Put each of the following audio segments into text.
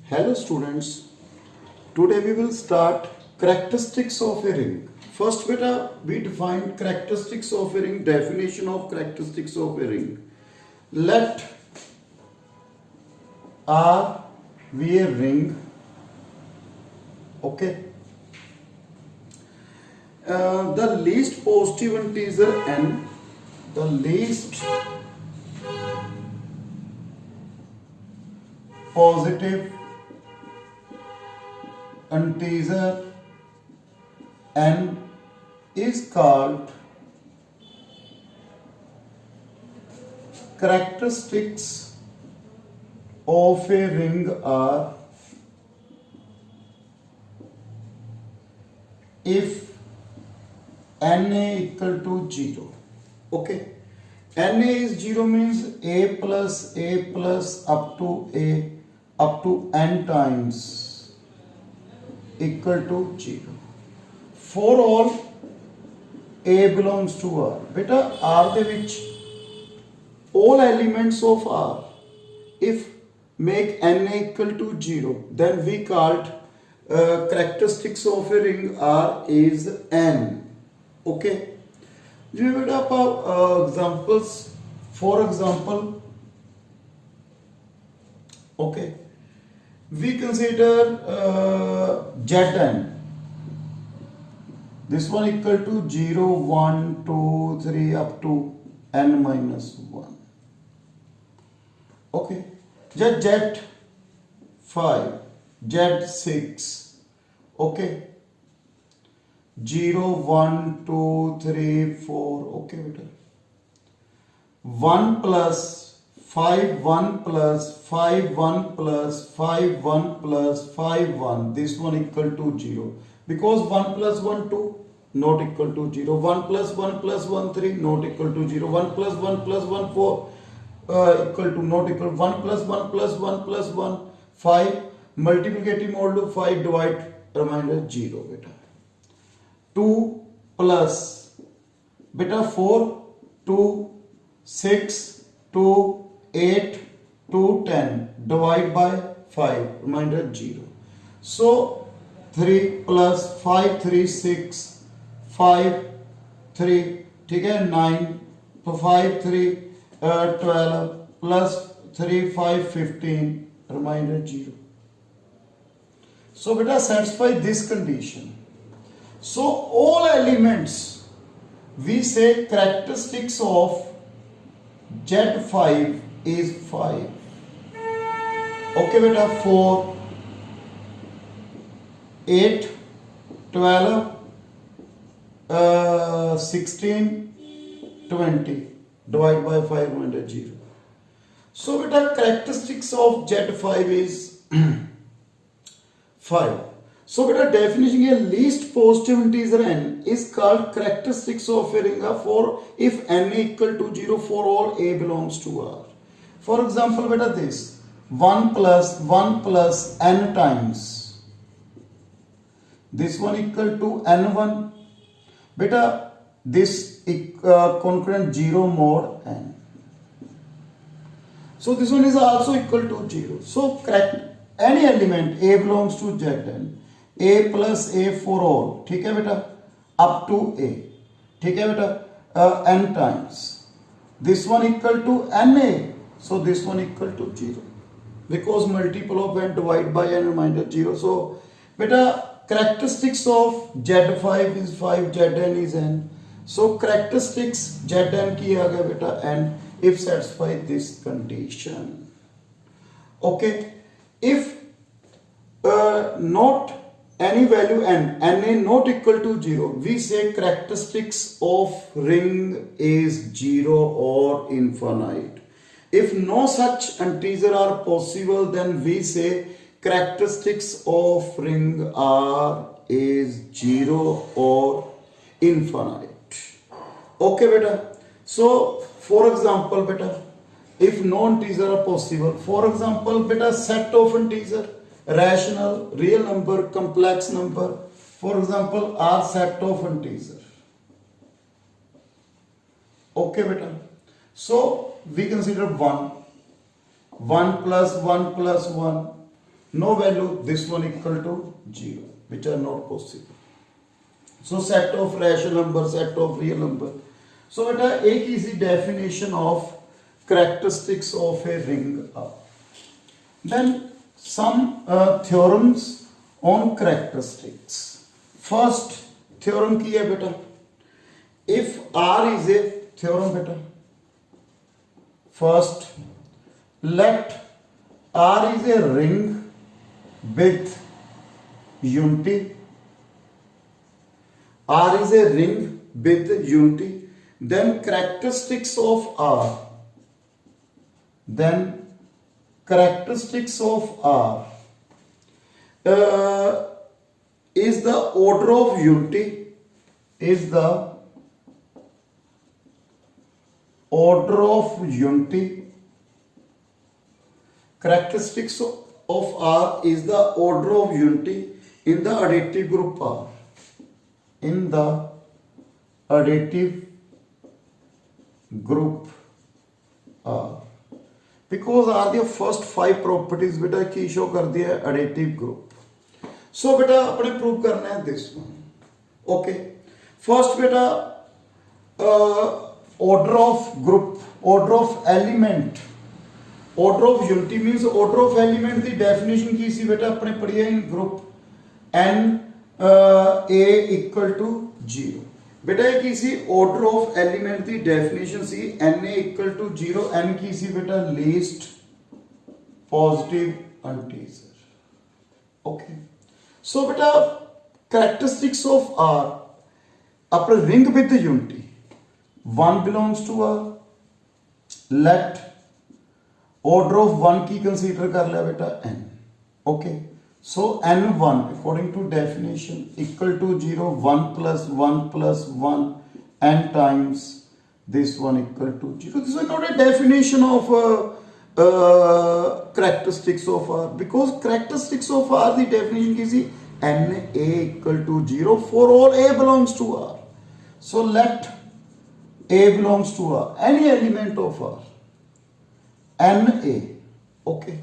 Hello students, today we will start characteristics of a ring. First beta we define characteristics of a ring, definition of characteristics of a ring. Let R be a ring, okay. The least positive integer n, the least positive integer n is called characteristics of a ring R if na equal to 0. Okay, na is 0 means a plus up to n times equal to 0. For all a belongs to R. Beta R ਦੇ ਵਿੱਚ all elements of R if make n equal to 0, then we called characteristics of a ring R is n. Okay, we will have examples. For example, okay, we consider Zn. This one equal to 0, 1, 2, 3 up to n minus 1. Okay, Z5, Z6, okay, 0, 1, 2, 3, 4, okay, better. 1 plus 5, 1 plus 5, 1 plus 5, 1 plus 5, 1. This one equal to 0. Because 1 plus 1, 2, not equal to 0. 1 plus 1 plus 1, 3, not equal to 0. 1 plus 1 plus 1, 4, equal to not equal. 1 plus 1 plus 1 plus 1, 5. Multiplicative modulo 5, divide, remainder 0, beta. 2 plus, beta 4, 2, 6, 2, 8, 2, 10, divide by 5, remainder 0. So 3 plus 5, 3, 6, 5, 3, ठीक है 9, 5, 3, 12, plus 3, 5, 15, remainder 0. So beta satisfy this condition. So all elements, we say characteristics of Z5 is 5. Okay beta, 4, 8, 12, 16, 20, divide by 5, remainder 0. So beta characteristics of Z5 is 5. So beta definition here, least positive integer n is called characteristics of a ring for if n equal to 0 for all a belongs to R. For example beta this 1 plus n times this one equal to n1, beta this concurrent 0 mod n. So this one is also equal to 0. So correct any element a belongs to Zn, a plus a for all, ठीक है बेटा, up to a, ठीक है बेटा, n times. This one equal to na, so this one equal to 0. Because multiple of n divide by n remainder 0. So beta characteristics of Z5 is 5, Zn is n. So characteristics Zn की आ गया बेटा n if satisfy this condition. Okay, if not any value n, na not equal to 0, we say characteristics of ring is 0 or infinite. If no such integer are possible, then we say characteristics of ring R is 0 or infinite. Okay beta. So for example beta, if no integer are possible, for example beta set of integer, rational, real number, complex number, for example R set of integer. Okay beta. So we consider 1 plus 1 plus 1. no value, this one equal to 0, which are not possible. So set of rational number, set of real number. So beta एक easy definition of characteristics of a ring are. Then some theorems on characteristics. First theorem की है बेटा, if R is a theorem बेटा, first let R is a ring with unity. R is a ring with unity. Then characteristics of R. Then characteristics of R is the order of unity. Is the order of unity. Characteristics of R is the order of unity in the additive group R. In the additive group R. Because R the first 5 properties बेटा की show कर दिया है additive group. So बेटा अपने prove करना है this one. Okay. First बेटा order of group, order of element. Order of unity means order of element की definition की सी बेटा अपने पढ़ी है in group n a equal to 0. बेटा ये की सी order of element की definition C n a equal to 0, n की सी बेटा least positive integer. Okay. So बेटा characteristics of R अपने ring with the unity. 1 belongs to R. Let order of 1 की consider कर लिया बेटा n. Okay. So n1 according to definition equal to 0, 1 plus 1 plus 1 n times this one equal to 0. This is not a definition of characteristics of R, because characteristics of R the definition is n a equal to 0 for all a belongs to R. So let a belongs to R, any element of R, n a. Okay.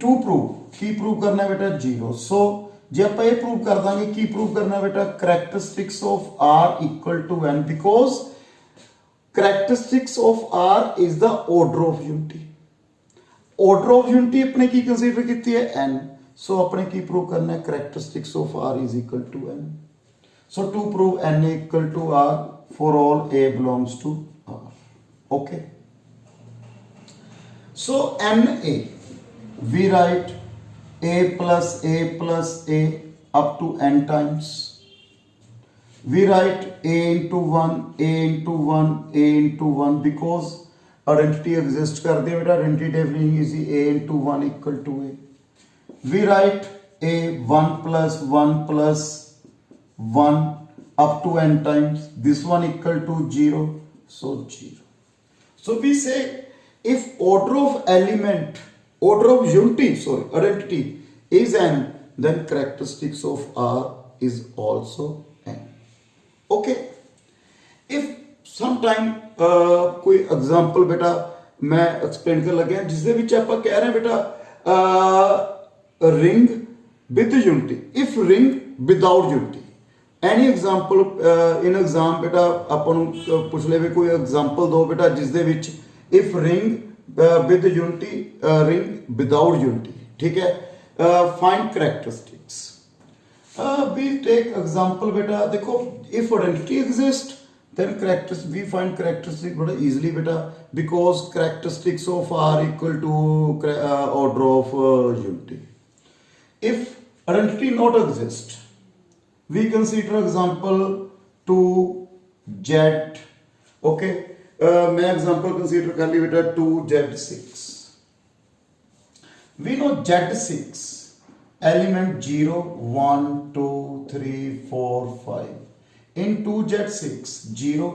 To prove की prove करना है बेटा 0. सो जे आप ये prove कर देंगे की prove करना है बेटा characteristics of R equal to n, because characteristics of R is the order of unity. Order of unity अपने की कंसीडर की है n. सो अपने की प्रूव करना है characteristics of R is equal to n. So to prove n equal to R for all a belongs to R. Okay. So NA, we write a plus a up to n times. We write a into 1, a into 1, a into 1 because identity exists कर दिया बेटा, identity definition is a into 1 equal to a. We write a 1 plus 1 plus 1 up to n times. This one equal to 0, so 0. So we say if order of element, order of unity, sorry, identity is n, then characteristics of R is also n. Okay. If sometime कोई example बेटा मैं explain कर लगे जिसके विच आप कह रहे हैं बेटा ring with unity, if ring without unity, any example in exam बेटा अपन पूछ ले कोई एग्जांपल दो बेटा जिसके which if ring with unity, ring without unity, ठीक है. Find characteristics. We take example बेटा, देखो if identity exists then characteristics, we find characteristics बड़ा easily बेटा, because characteristics of R equal to order of unity. If identity not exist, we consider example to Z. Okay. मैं example consider कर ली बेटा 2Z6. We know Z6 element 0, 1, 2, 3, 4, 5. In 2Z6 0,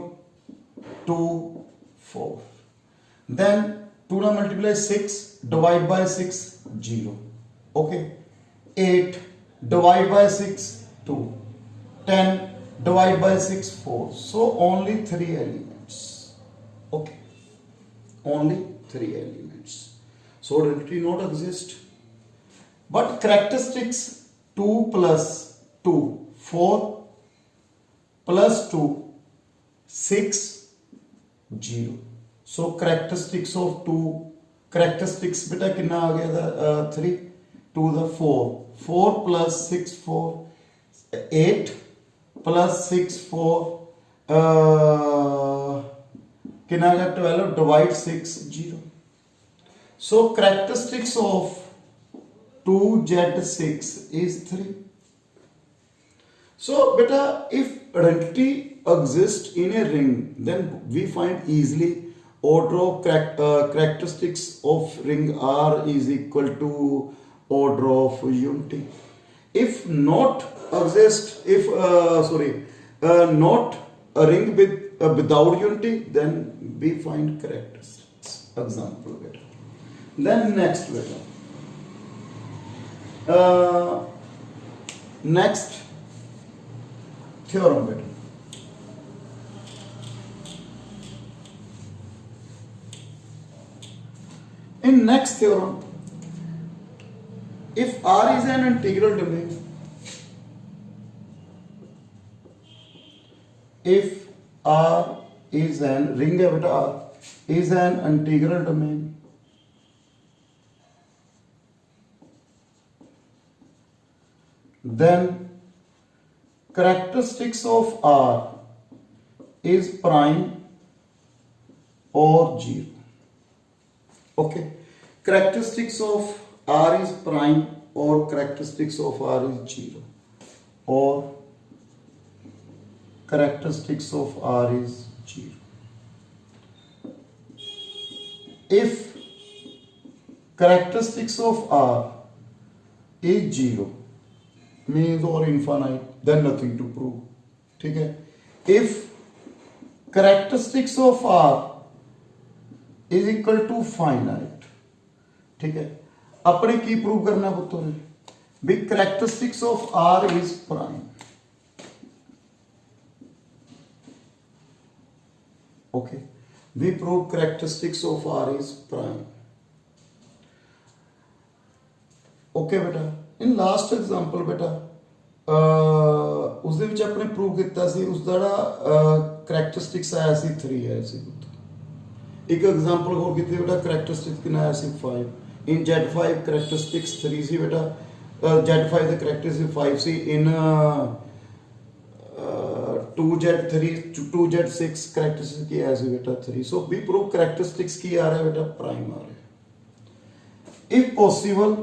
2, 4. Then 2 now multiply 6, divide by 6, 0. Okay. 8 divide by 6, 2. 10 divide by 6, 4. So only 3 elements. Okay, only 3 elements. So identity not exist. But characteristics 2 plus 2, 4 plus 2, 6, 0. So characteristics of 2, characteristics beta कितना आ गया था 3 to the 4, 4 plus 6 4, 8 plus 6 4 कितना आ गया 12, divide 6 0. So characteristics of 2z6 is 3. So beta, if identity exists in a ring, then we find easily order of characteristics of ring R is equal to order of unity. If not exist, if not a ring with without unity, then we find characteristics. Example beta. Then next beta. Next theorem beta. In next theorem, if R is an integral domain, if R is an ring beta R is an integral domain, then characteristics of R is prime or 0. Okay, characteristics of R is prime or characteristics of R is 0, or characteristics of R is 0. If characteristics of R is 0 means or infinite, then nothing to prove. ठीक है? If characteristics of R is equal to finite, ठीक है? अपने की prove करना पुत्रों ने भी characteristics of R is prime. Okay, we prove characteristics of R is prime. Okay बेटा, in last example बेटा ਉਸ ਦੇ ਵਿੱਚ ਆਪਣੇ ਪ੍ਰੂਵ ਕੀਤਾ ਸੀ ਉਸ ਦਾ characteristics ਆਇਆ ਸੀ 3 ਆਇਆ ਸੀ ਪੁੱਤ। ਇੱਕ ਐਗਜ਼ਾਮਪਲ ਹੋਰ ਕੀਤੀ ਬੇਟਾ characteristics ਕਿੰਨਾ ਆਇਆ ਸੀ 5। in Z5 characteristics 3 ਸੀ ਬੇਟਾ, Z5 ਦੇ characteristics 5 C. in 2Z3 2Z6 characteristics ਕੀ ਆਇਆ ਸੀ ਬੇਟਾ 3। so we prove characteristics ਕੀ ਆ ਰਿਹਾ ਬੇਟਾ prime ਆ ਰਿਹਾ। if possible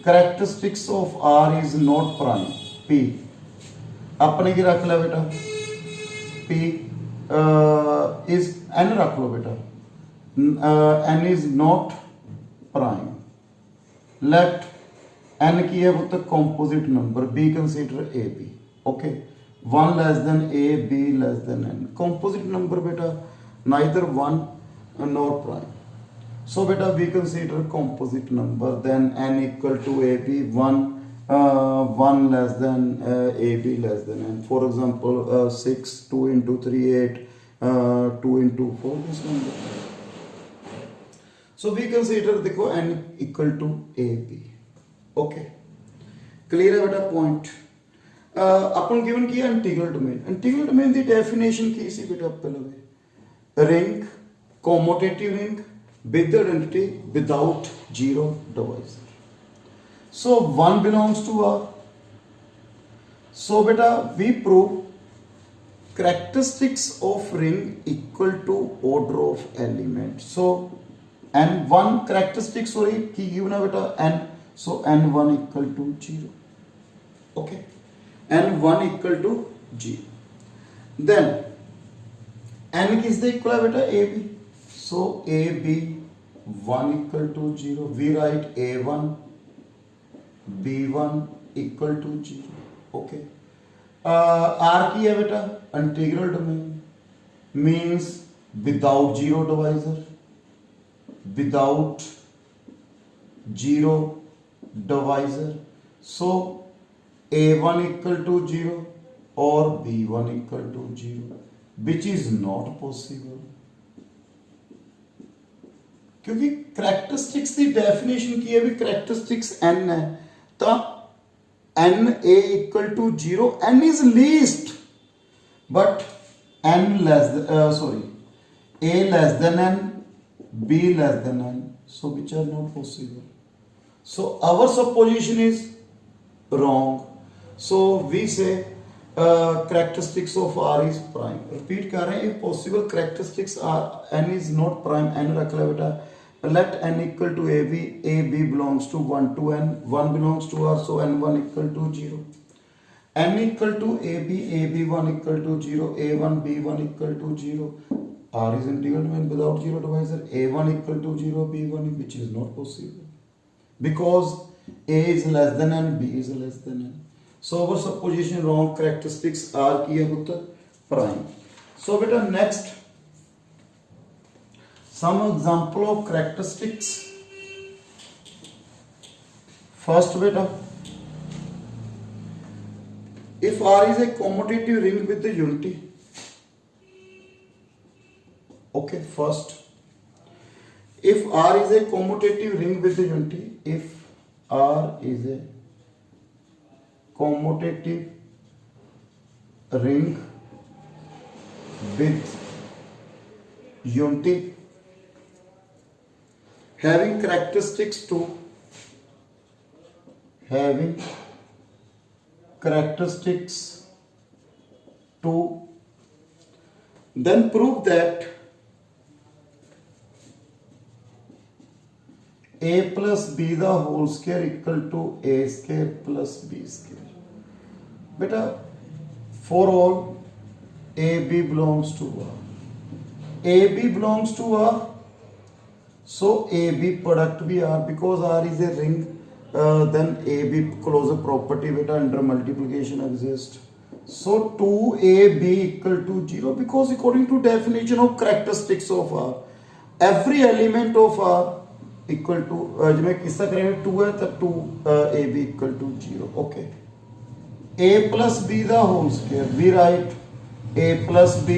characteristics of R is not prime, P अपने की रख लो बेटा, P is N रख लो बेटा, N is not prime, let N की है वो तो composite number, B consider AB, okay, 1 less than A, B less than N, composite number बेटा neither 1 nor prime. So beta we consider composite number, then N equal to AB, 1 less than AB less than N. For example, 6, 2 into 3, 8, 2 into 4, this number. So we consider देखो N equal to AB. Okay. Clear है बेटा point? अपन given किया integral domain. Integral domain the definition की सी बेटा पहले ring, commutative ring with the identity without 0 divisor. So 1 belongs to R. So beta we prove characteristics of ring equal to order of element. So n1 characteristics sorry की given है beta n, so n1 equal to 0. Okay, n1 equal to 0. Then n किससे equal है beta AB. So AB 1 equal to 0. We write A1 B1 equal to 0. Okay. R की है बेटा integral domain means without 0 divisor, without 0 divisor. So A1 equal to 0 or B1 equal to 0, which is not possible. क्योंकि characteristics की definition की है भी characteristics n है तो n a equal to 0 n is least but n less sorry a less than n b less than n so which are not possible so our supposition is wrong so we say characteristics of r is prime repeat कर रहे हैं if possible characteristics are n is not prime n रख ले बेटा let n equal to a b belongs to 1 to n 1 belongs to r so n1 equal to 0 n equal to ab1 equal to 0 a1 b1 equal to 0 r is integral without zero divisor a1 equal to 0 b1 which is not possible because a is less than n b is less than n so our supposition wrong characteristics are की है पुत्र prime so beta next some example of characteristics first beta if R is a commutative ring with the unity okay first if R is a commutative ring with the unity if R is a commutative ring with unity having characteristics to then prove that a plus b the whole square equal to a square plus b square beta for all a b belongs to r a b belongs to r so a b product भी r because r is a ring then a b closure property beta under multiplication exists so 2ab equal to 0 because according to definition of characteristics of r every element of r equal to जब मैं किसका करेंगे 2 है तब 2ab equal to 0 okay a plus b the whole square we write a plus b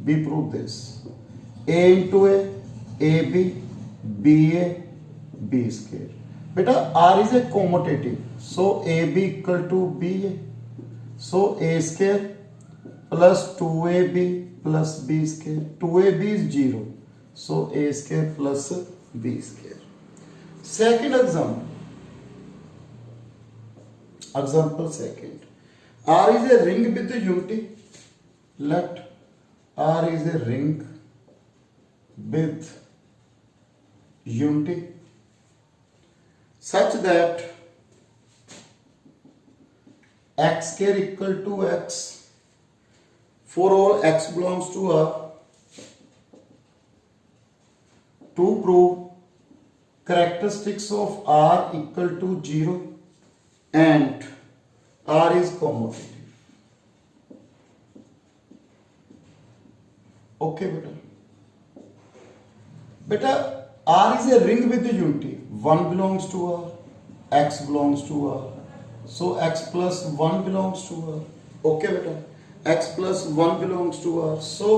we prove this a into a b b a b square beta r is a commutative so ab equal to b a so a square plus 2ab plus b square 2ab is 0 so a square plus b square second example second r is a ring with the unity let r is a ring with unity such that x square equal to x for all x belongs to r to prove characteristics of r equal to 0 and r is commutative okay beta r is a ring with the unity 1 belongs to r x belongs to r so x plus 1 belongs to r okay beta x plus 1 belongs to r so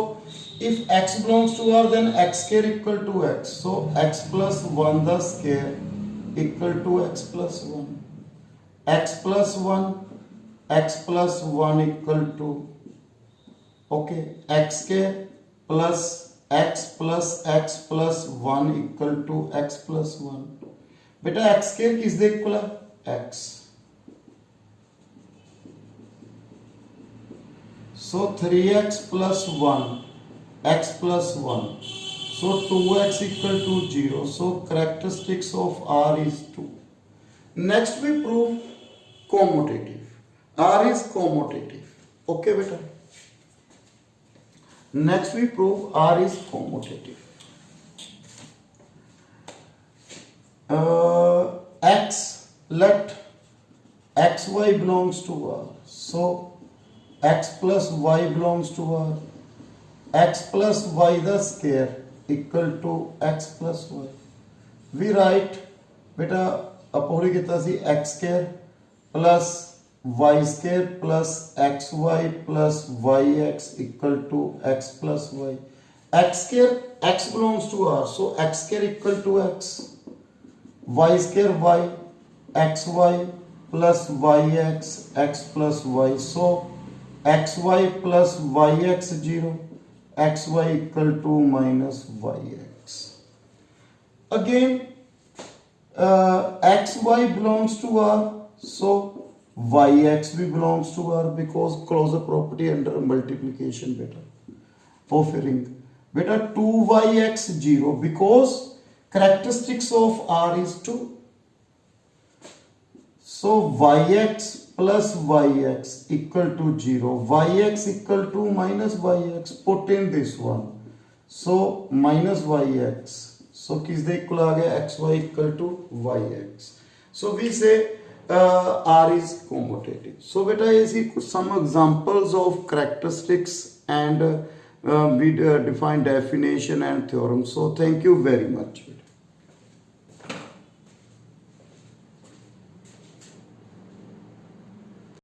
if x belongs to r then x square equal to x so x plus 1 the square equal to x plus 1 x plus 1 equal to okay x square plus x plus x plus 1 equal to x plus 1 बेटा x square किस दे equal है x so 3x plus 1 x plus 1 so 2x equal to 0 so characteristics of r is 2 next we prove commutative r is commutative okay beta next we prove r is commutative x let xy belongs to r so x plus y belongs to r x plus y the square equal to x plus y we write beta अपने कितना सी x square plus y square plus xy plus yx equal to x plus y x square, x belongs to R, so x square equal to x, y square y, xy plus yx, x plus y, so xy plus yx 0, xy equal to minus yx. Again, xy belongs to R, so yx भी belongs to R because closure property under multiplication beta of a ring. Beta 2yx 0 because characteristics of R is 2. So yx plus yx equal to 0. Yx equal to minus yx. Put in this one. So minus yx. So किसके equal आ गया xy equal to yx. So we say R is commutative. So beta ऐसी some examples of characteristics and we define definition and theorem. So thank you very much.